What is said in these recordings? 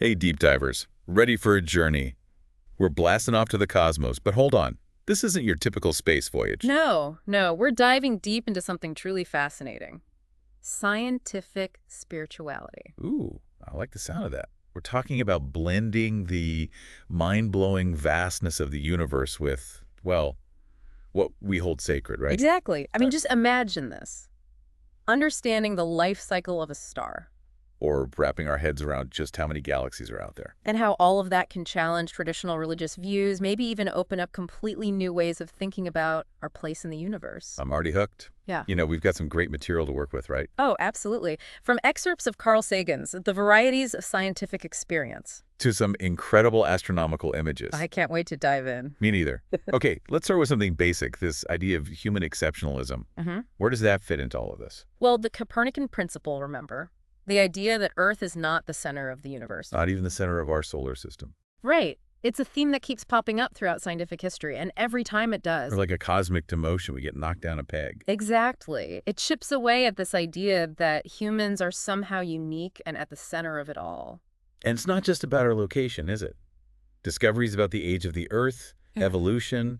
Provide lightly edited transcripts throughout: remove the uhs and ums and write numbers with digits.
Hey, deep divers, ready for a journey? We're blasting off to the cosmos, but hold on. This isn't your typical space voyage. No, we're diving deep into something truly fascinating. Scientific spirituality. Ooh, I like the sound of that. We're talking about blending the mind-blowing vastness of the universe with, well, what we hold sacred, right? Exactly. I mean, just imagine this. Understanding the life cycle of a star. Or wrapping our heads around just how many galaxies are out there. And how all of that can challenge traditional religious views, maybe even open up completely new ways of thinking about our place in the universe. I'm already hooked. Yeah. We've got some great material to work with, right? Oh, absolutely. From excerpts of Carl Sagan's The Varieties of Scientific Experience. To some incredible astronomical images. I can't wait to dive in. Me neither. Okay, let's start with something basic, this idea of human exceptionalism. Where does that fit into all of this? Well, the Copernican principle, remember? The idea that Earth is not the center of the universe. Not even the center of our solar system. Right. It's a theme that keeps popping up throughout scientific history, and every time it does. Or like a cosmic demotion, we get knocked down a peg. Exactly. It chips away at this idea that humans are somehow unique and at the center of it all. And it's not just about our location, is it? Discoveries about the age of the Earth, evolution,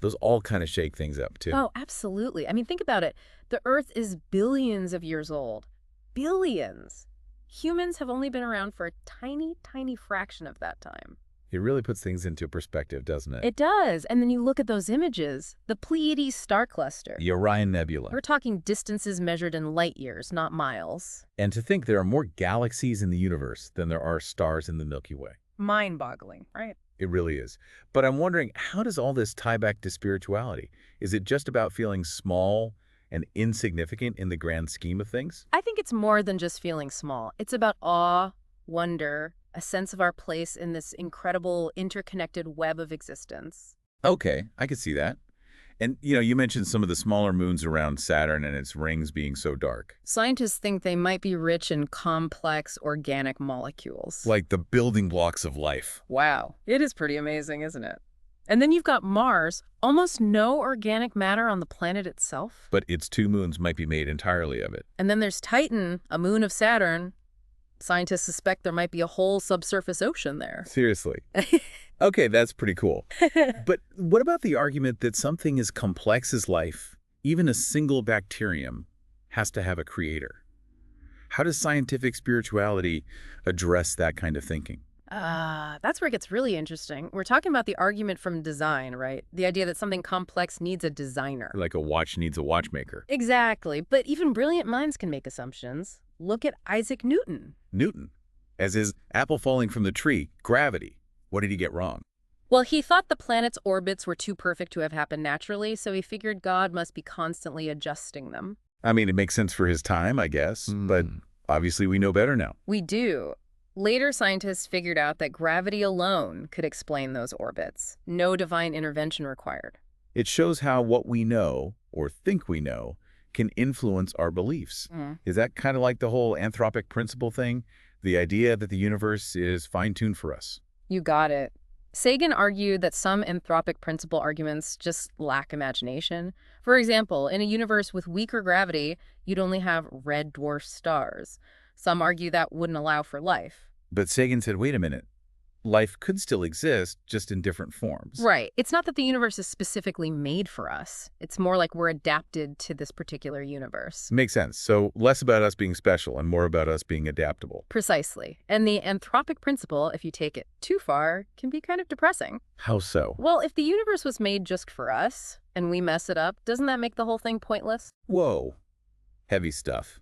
those all kind of shake things up, too. Oh, absolutely. I mean, think about it. The Earth is billions of years old. Billions. Humans have only been around for a tiny, tiny fraction of that time. It really puts things into perspective, doesn't it? It does. And then you look at those images. The Pleiades star cluster. The Orion Nebula. We're talking distances measured in light years, not miles. And to think there are more galaxies in the universe than there are stars in the Milky Way. Mind-boggling, right? It really is. But I'm wondering, how does all this tie back to spirituality? Is it just about feeling small and insignificant in the grand scheme of things? I think it's more than just feeling small. It's about awe, wonder, a sense of our place in this incredible interconnected web of existence. Okay, I could see that. And, you mentioned some of the smaller moons around Saturn and its rings being so dark. Scientists think they might be rich in complex organic molecules. Like the building blocks of life. Wow. It is pretty amazing, isn't it? And then you've got Mars, almost no organic matter on the planet itself. But its two moons might be made entirely of it. And then there's Titan, a moon of Saturn. Scientists suspect there might be a whole subsurface ocean there. Seriously. Okay, that's pretty cool. But what about the argument that something as complex as life, even a single bacterium, has to have a creator? How does scientific spirituality address that kind of thinking? That's where it gets really interesting. We're talking about the argument from design, right? The idea that something complex needs a designer. Like a watch needs a watchmaker. Exactly. But even brilliant minds can make assumptions. Look at Isaac Newton. Newton. As is apple falling from the tree, gravity. What did he get wrong? Well, he thought the planet's orbits were too perfect to have happened naturally, so he figured God must be constantly adjusting them. I mean, it makes sense for his time, I guess, but obviously we know better now. We do. Later, scientists figured out that gravity alone could explain those orbits. No divine intervention required. It shows how what we know, or think we know, can influence our beliefs. Is that kind of like the whole anthropic principle thing? The idea that the universe is fine-tuned for us? You got it. Sagan argued that some anthropic principle arguments just lack imagination. For example, in a universe with weaker gravity, you'd only have red dwarf stars. Some argue that wouldn't allow for life. But Sagan said, wait a minute, life could still exist, just in different forms. Right. It's not that the universe is specifically made for us. It's more like we're adapted to this particular universe. Makes sense. So less about us being special and more about us being adaptable. Precisely. And the anthropic principle, if you take it too far, can be kind of depressing. How so? Well, if the universe was made just for us, and we mess it up, doesn't that make the whole thing pointless? Whoa. Heavy stuff.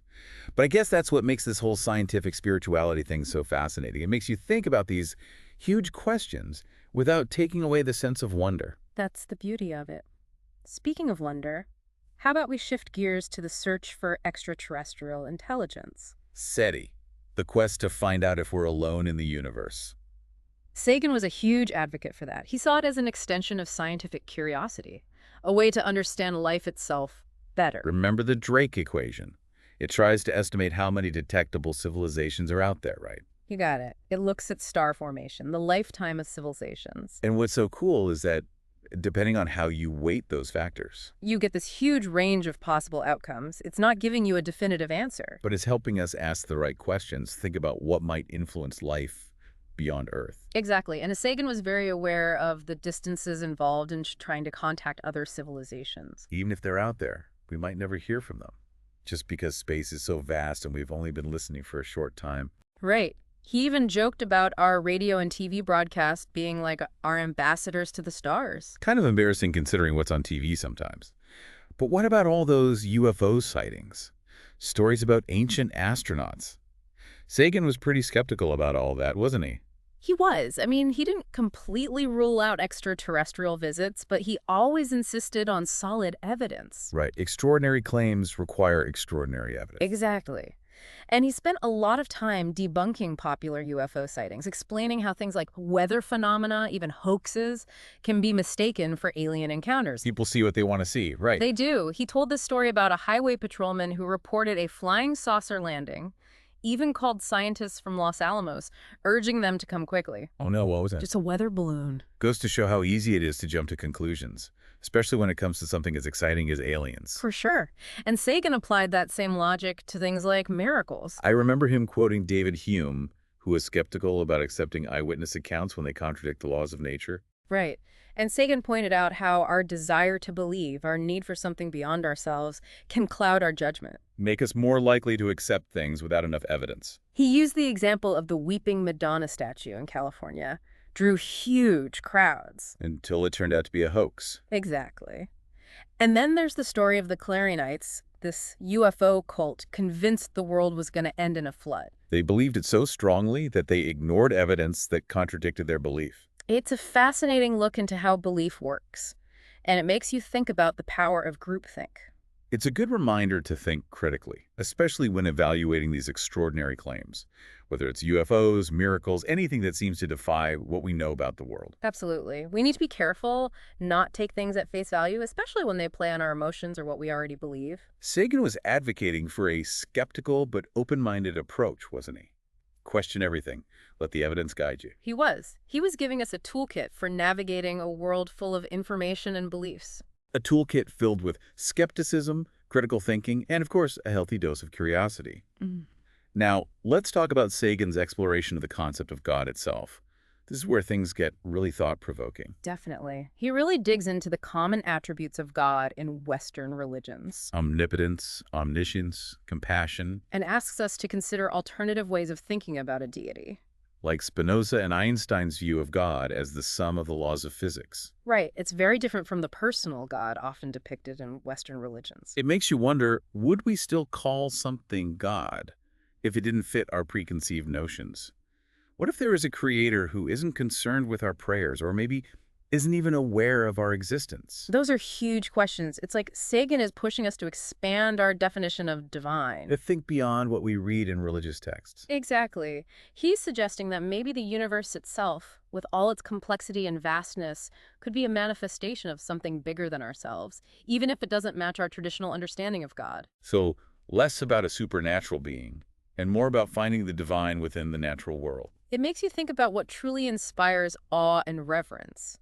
But I guess that's what makes this whole scientific spirituality thing so fascinating. It makes you think about these huge questions without taking away the sense of wonder. That's the beauty of it. Speaking of wonder, how about we shift gears to the search for extraterrestrial intelligence? SETI, the quest to find out if we're alone in the universe. Sagan was a huge advocate for that. He saw it as an extension of scientific curiosity, a way to understand life itself better. Remember the Drake equation? It tries to estimate how many detectable civilizations are out there, right? You got it. It looks at star formation, the lifetime of civilizations. And what's so cool is that depending on how you weight those factors. You get this huge range of possible outcomes. It's not giving you a definitive answer. But it's helping us ask the right questions, think about what might influence life beyond Earth. Exactly. And Sagan was very aware of the distances involved in trying to contact other civilizations. Even if they're out there, we might never hear from them, just because space is so vast and we've only been listening for a short time. Right. He even joked about our radio and TV broadcast being like our ambassadors to the stars. Kind of embarrassing considering what's on TV sometimes. But what about all those UFO sightings? Stories about ancient astronauts? Sagan was pretty skeptical about all that, wasn't he? He was. I mean, he didn't completely rule out extraterrestrial visits, but he always insisted on solid evidence. Right. Extraordinary claims require extraordinary evidence. Exactly. And he spent a lot of time debunking popular UFO sightings, explaining how things like weather phenomena, even hoaxes, can be mistaken for alien encounters. People see what they want to see, right? They do. He told this story about a highway patrolman who reported a flying saucer landing, even called scientists from Los Alamos, urging them to come quickly. Oh no, what was it? Just a weather balloon. Goes to show how easy it is to jump to conclusions, especially when it comes to something as exciting as aliens. For sure. And Sagan applied that same logic to things like miracles. I remember him quoting David Hume, who was skeptical about accepting eyewitness accounts when they contradict the laws of nature. Right. And Sagan pointed out how our desire to believe, our need for something beyond ourselves, can cloud our judgment. Make us more likely to accept things without enough evidence. He used the example of the Weeping Madonna statue in California. Drew huge crowds. Until it turned out to be a hoax. Exactly. And then there's the story of the Clarionites, this UFO cult convinced the world was going to end in a flood. They believed it so strongly that they ignored evidence that contradicted their belief. It's a fascinating look into how belief works, and it makes you think about the power of groupthink. It's a good reminder to think critically, especially when evaluating these extraordinary claims, whether it's UFOs, miracles, anything that seems to defy what we know about the world. Absolutely. We need to be careful, not take things at face value, especially when they play on our emotions or what we already believe. Sagan was advocating for a skeptical but open-minded approach, wasn't he? Question everything. Let the evidence guide you. He was. He was giving us a toolkit for navigating a world full of information and beliefs. A toolkit filled with skepticism, critical thinking, and of course, a healthy dose of curiosity. Now, let's talk about Sagan's exploration of the concept of God itself. This is where things get really thought-provoking. Definitely. He really digs into the common attributes of God in Western religions. Omnipotence, omniscience, compassion. And asks us to consider alternative ways of thinking about a deity. Like Spinoza and Einstein's view of God as the sum of the laws of physics. Right. It's very different from the personal God often depicted in Western religions. It makes you wonder, would we still call something God if it didn't fit our preconceived notions? What if there is a creator who isn't concerned with our prayers, or maybe isn't even aware of our existence? Those are huge questions. It's like Sagan is pushing us to expand our definition of divine. To think beyond what we read in religious texts. Exactly. He's suggesting that maybe the universe itself, with all its complexity and vastness, could be a manifestation of something bigger than ourselves, even if it doesn't match our traditional understanding of God. So, less about a supernatural being, and more about finding the divine within the natural world. It makes you think about what truly inspires awe and reverence.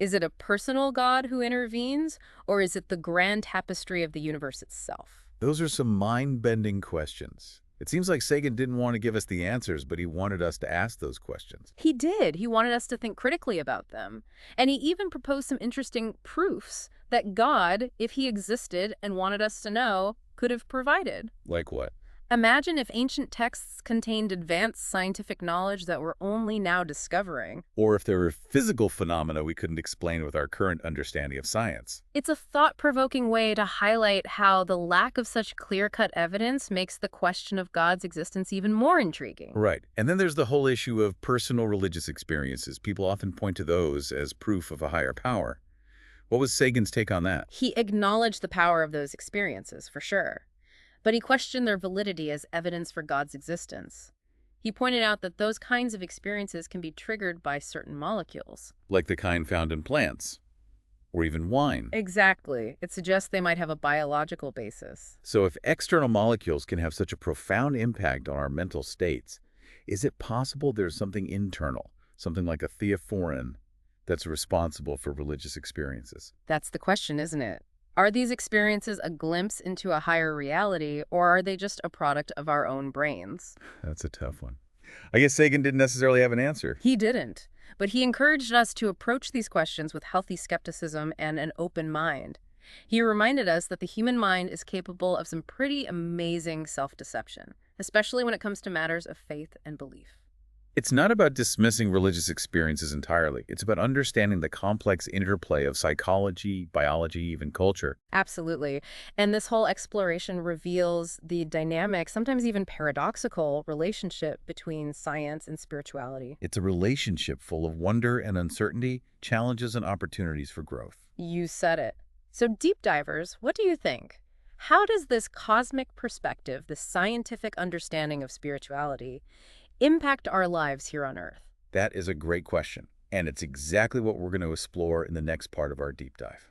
Is it a personal God who intervenes, or is it the grand tapestry of the universe itself? Those are some mind-bending questions. It seems like Sagan didn't want to give us the answers, but he wanted us to ask those questions. He did. He wanted us to think critically about them. And he even proposed some interesting proofs that God, if he existed and wanted us to know, could have provided. Like what? Imagine if ancient texts contained advanced scientific knowledge that we're only now discovering. Or if there were physical phenomena we couldn't explain with our current understanding of science. It's a thought-provoking way to highlight how the lack of such clear-cut evidence makes the question of God's existence even more intriguing. Right. And then there's the whole issue of personal religious experiences. People often point to those as proof of a higher power. What was Sagan's take on that? He acknowledged the power of those experiences, for sure. But he questioned their validity as evidence for God's existence. He pointed out that those kinds of experiences can be triggered by certain molecules. Like the kind found in plants, or even wine. Exactly. It suggests they might have a biological basis. So if external molecules can have such a profound impact on our mental states, is it possible there's something internal, something like a theophorin, that's responsible for religious experiences? That's the question, isn't it? Are these experiences a glimpse into a higher reality, or are they just a product of our own brains? That's a tough one. I guess Sagan didn't necessarily have an answer. He didn't, but he encouraged us to approach these questions with healthy skepticism and an open mind. He reminded us that the human mind is capable of some pretty amazing self-deception, especially when it comes to matters of faith and belief. It's not about dismissing religious experiences entirely. It's about understanding the complex interplay of psychology, biology, even culture. Absolutely. And this whole exploration reveals the dynamic, sometimes even paradoxical, relationship between science and spirituality. It's a relationship full of wonder and uncertainty, challenges and opportunities for growth. You said it. So, deep divers, what do you think? How does this cosmic perspective, this scientific understanding of spirituality, impact our lives here on Earth? That is a great question, and it's exactly what we're going to explore in the next part of our deep dive.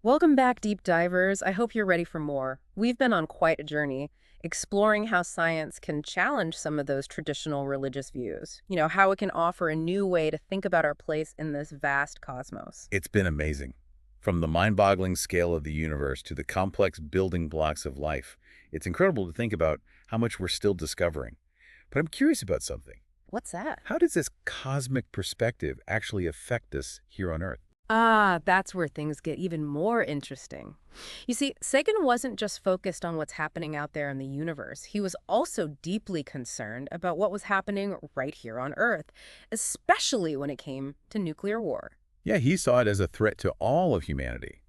Welcome back, deep divers. I hope you're ready for more. We've been on quite a journey, exploring how science can challenge some of those traditional religious views. How it can offer a new way to think about our place in this vast cosmos. It's been amazing. From the mind-boggling scale of the universe to the complex building blocks of life, it's incredible to think about how much we're still discovering. But I'm curious about something. What's that? How does this cosmic perspective actually affect us here on Earth? Ah, that's where things get even more interesting. You see, Sagan wasn't just focused on what's happening out there in the universe. He was also deeply concerned about what was happening right here on Earth, especially when it came to nuclear war. Yeah, he saw it as a threat to all of humanity.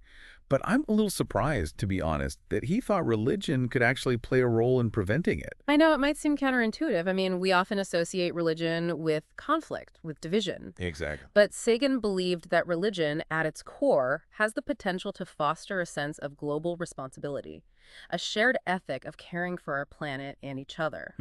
But I'm a little surprised, to be honest, that he thought religion could actually play a role in preventing it. I know it might seem counterintuitive. I mean, we often associate religion with conflict, with division. Exactly. But Sagan believed that religion, at its core, has the potential to foster a sense of global responsibility, a shared ethic of caring for our planet and each other.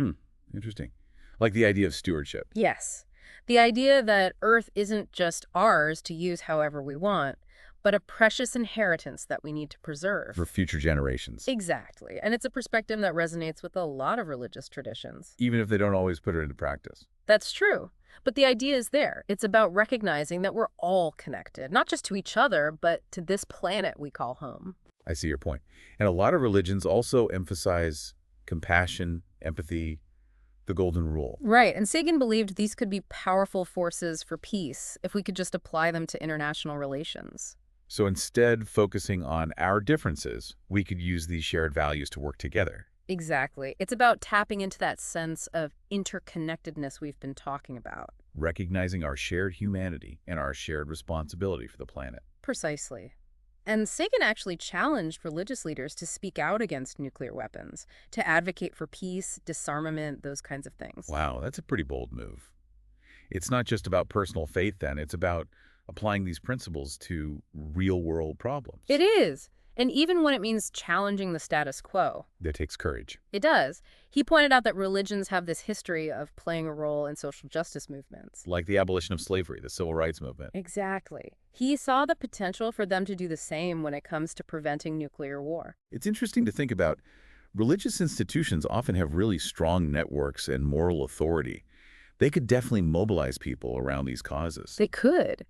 Interesting. Like the idea of stewardship. Yes. The idea that Earth isn't just ours to use however we want, but a precious inheritance that we need to preserve. For future generations. Exactly. And it's a perspective that resonates with a lot of religious traditions. Even if they don't always put it into practice. That's true. But the idea is there. It's about recognizing that we're all connected, not just to each other, but to this planet we call home. I see your point. And a lot of religions also emphasize compassion, empathy, the golden rule. Right. And Sagan believed these could be powerful forces for peace if we could just apply them to international relations. So instead focusing on our differences, we could use these shared values to work together. Exactly. It's about tapping into that sense of interconnectedness we've been talking about. Recognizing our shared humanity and our shared responsibility for the planet. Precisely. And Sagan actually challenged religious leaders to speak out against nuclear weapons, to advocate for peace, disarmament, those kinds of things. Wow, that's a pretty bold move. It's not just about personal faith then, it's about applying these principles to real-world problems. It is. And even when it means challenging the status quo. That takes courage. It does. He pointed out that religions have this history of playing a role in social justice movements. Like the abolition of slavery, the civil rights movement. Exactly. He saw the potential for them to do the same when it comes to preventing nuclear war. It's interesting to think about. Religious institutions often have really strong networks and moral authority. They could definitely mobilize people around these causes. They could.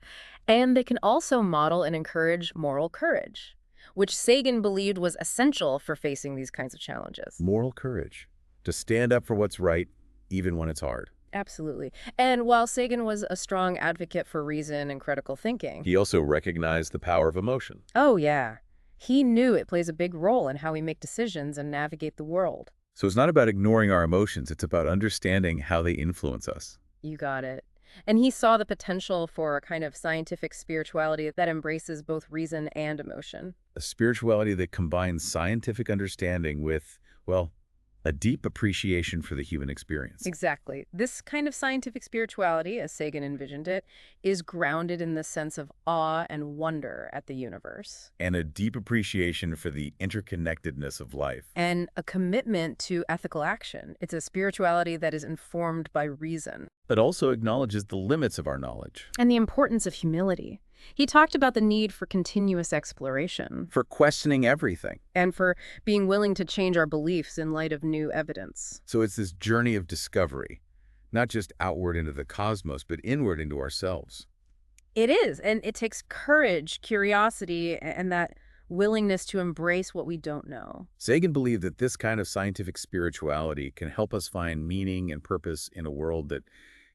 And they can also model and encourage moral courage, which Sagan believed was essential for facing these kinds of challenges. Moral courage. To stand up for what's right, even when it's hard. Absolutely. And while Sagan was a strong advocate for reason and critical thinking, He also recognized the power of emotion. oh yeah, he knew it plays a big role in how we make decisions and navigate the world. So it's not about ignoring our emotions, it's about understanding how they influence us. You got it. And he saw the potential for a kind of scientific spirituality that embraces both reason and emotion. A spirituality that combines scientific understanding with, well, a deep appreciation for the human experience. Exactly. This kind of scientific spirituality, as Sagan envisioned it, is grounded in the sense of awe and wonder at the universe. And a deep appreciation for the interconnectedness of life. And a commitment to ethical action. It's a spirituality that is informed by reason. But also acknowledges the limits of our knowledge. And the importance of humility. He talked about the need for continuous exploration. For questioning everything. And for being willing to change our beliefs in light of new evidence. So it's this journey of discovery, not just outward into the cosmos, but inward into ourselves. It is, and it takes courage, curiosity, and that willingness to embrace what we don't know. Sagan believed that this kind of scientific spirituality can help us find meaning and purpose in a world that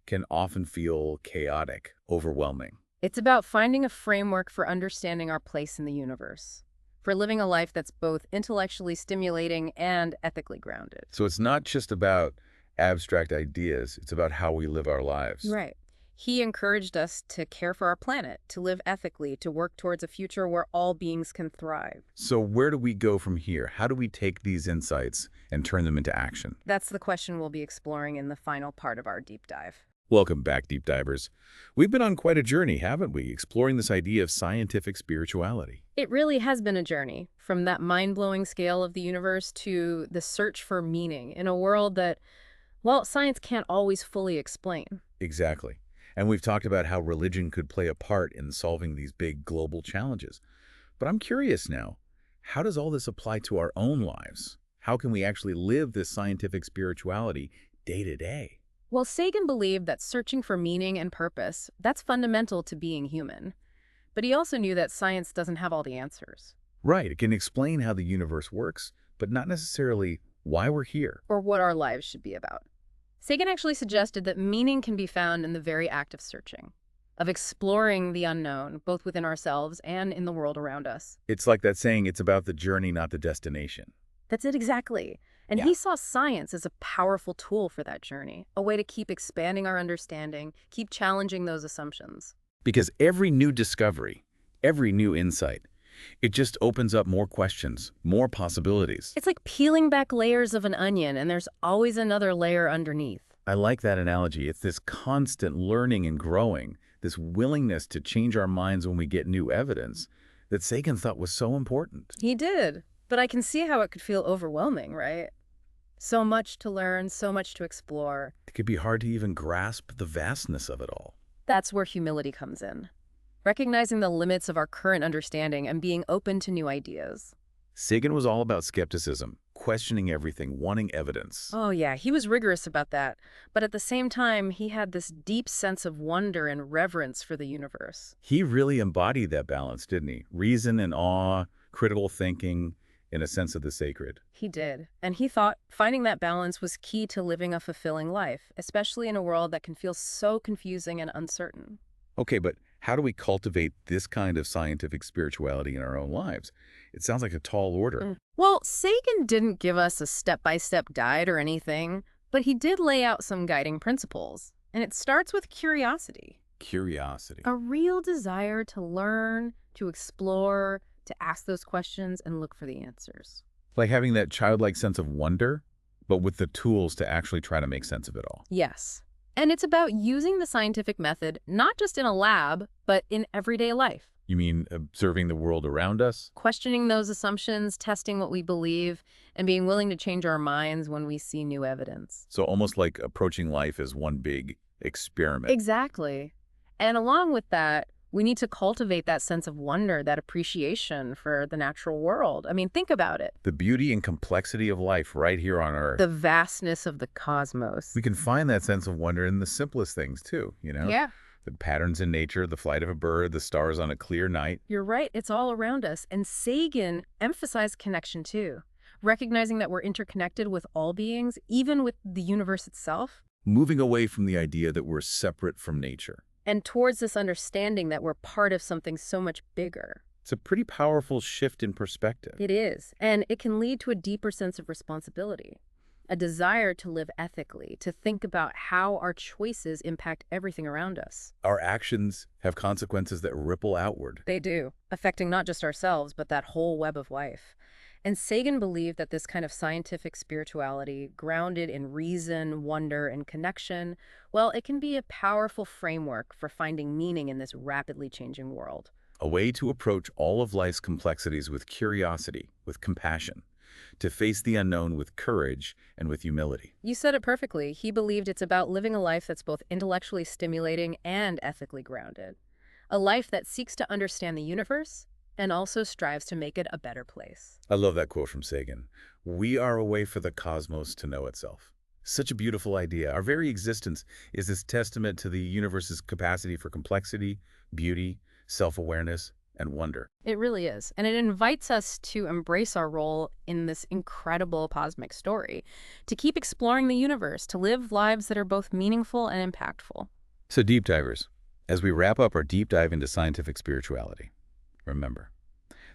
can often feel chaotic, overwhelming. It's about finding a framework for understanding our place in the universe, for living a life that's both intellectually stimulating and ethically grounded. So it's not just about abstract ideas, it's about how we live our lives. Right. He encouraged us to care for our planet, to live ethically, to work towards a future where all beings can thrive. So where do we go from here? How do we take these insights and turn them into action? That's the question we'll be exploring in the final part of our deep dive. Welcome back, Deep Divers. We've been on quite a journey, haven't we, exploring this idea of scientific spirituality. It really has been a journey, from that mind-blowing scale of the universe to the search for meaning in a world that, well, science can't always fully explain. Exactly. And we've talked about how religion could play a part in solving these big global challenges. But I'm curious now, how does all this apply to our own lives? How can we actually live this scientific spirituality day to day? Well, Sagan believed that searching for meaning and purpose, that's fundamental to being human. But he also knew that science doesn't have all the answers. Right, it can explain how the universe works, but not necessarily why we're here. Or what our lives should be about. Sagan actually suggested that meaning can be found in the very act of searching, of exploring the unknown, both within ourselves and in the world around us. It's like that saying, it's about the journey, not the destination. That's it exactly. And Yeah. he saw science as a powerful tool for that journey, a way to keep expanding our understanding, keep challenging those assumptions. Because every new discovery, every new insight, it just opens up more questions, more possibilities. It's like peeling back layers of an onion, and there's always another layer underneath. I like that analogy. It's this constant learning and growing, this willingness to change our minds when we get new evidence that Sagan thought was so important. He did. But I can see how it could feel overwhelming, right? So much to learn, so much to explore. It could be hard to even grasp the vastness of it all. That's where humility comes in. Recognizing the limits of our current understanding and being open to new ideas. Sagan was all about skepticism, questioning everything, wanting evidence. Oh yeah, he was rigorous about that. But at the same time, he had this deep sense of wonder and reverence for the universe. He really embodied that balance, didn't he? Reason and awe, critical thinking, in a sense of the sacred. He did. And he thought finding that balance was key to living a fulfilling life, especially in a world that can feel so confusing and uncertain. Okay, but how do we cultivate this kind of scientific spirituality in our own lives? It sounds like a tall order. Well, Sagan didn't give us a step-by-step guide or anything, but he did lay out some guiding principles. And it starts with curiosity. Curiosity. A real desire to learn, to explore, to ask those questions and look for the answers. Like having that childlike sense of wonder, but with the tools to actually try to make sense of it all. Yes. And it's about using the scientific method, not just in a lab, but in everyday life. You mean observing the world around us? Questioning those assumptions, testing what we believe, and being willing to change our minds when we see new evidence. So almost like approaching life as one big experiment. Exactly. And along with that, we need to cultivate that sense of wonder, that appreciation for the natural world. I mean, think about it. The beauty and complexity of life right here on Earth. The vastness of the cosmos. We can find that sense of wonder in the simplest things too, you know? Yeah. The patterns in nature, the flight of a bird, the stars on a clear night. You're right. It's all around us. And Sagan emphasized connection too, recognizing that we're interconnected with all beings, even with the universe itself. Moving away from the idea that we're separate from nature. And towards this understanding that we're part of something so much bigger. It's a pretty powerful shift in perspective. It is. And it can lead to a deeper sense of responsibility, a desire to live ethically, to think about how our choices impact everything around us. Our actions have consequences that ripple outward. They do, affecting not just ourselves, but that whole web of life. And Sagan believed that this kind of scientific spirituality, grounded in reason, wonder, and connection, well, it can be a powerful framework for finding meaning in this rapidly changing world. A way to approach all of life's complexities with curiosity, with compassion, to face the unknown with courage and with humility. You said it perfectly. He believed it's about living a life that's both intellectually stimulating and ethically grounded. A life that seeks to understand the universe and also strives to make it a better place. I love that quote from Sagan. We are a way for the cosmos to know itself. Such a beautiful idea. Our very existence is this testament to the universe's capacity for complexity, beauty, self-awareness. and wonder. It really is. And it invites us to embrace our role in this incredible cosmic story, to keep exploring the universe, to live lives that are both meaningful and impactful. So deep divers, as we wrap up our deep dive into scientific spirituality, remember,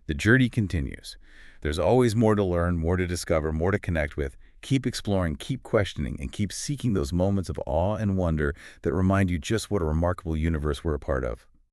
the journey continues. There's always more to learn, more to discover, more to connect with. Keep exploring, keep questioning, and keep seeking those moments of awe and wonder that remind you just what a remarkable universe we're a part of.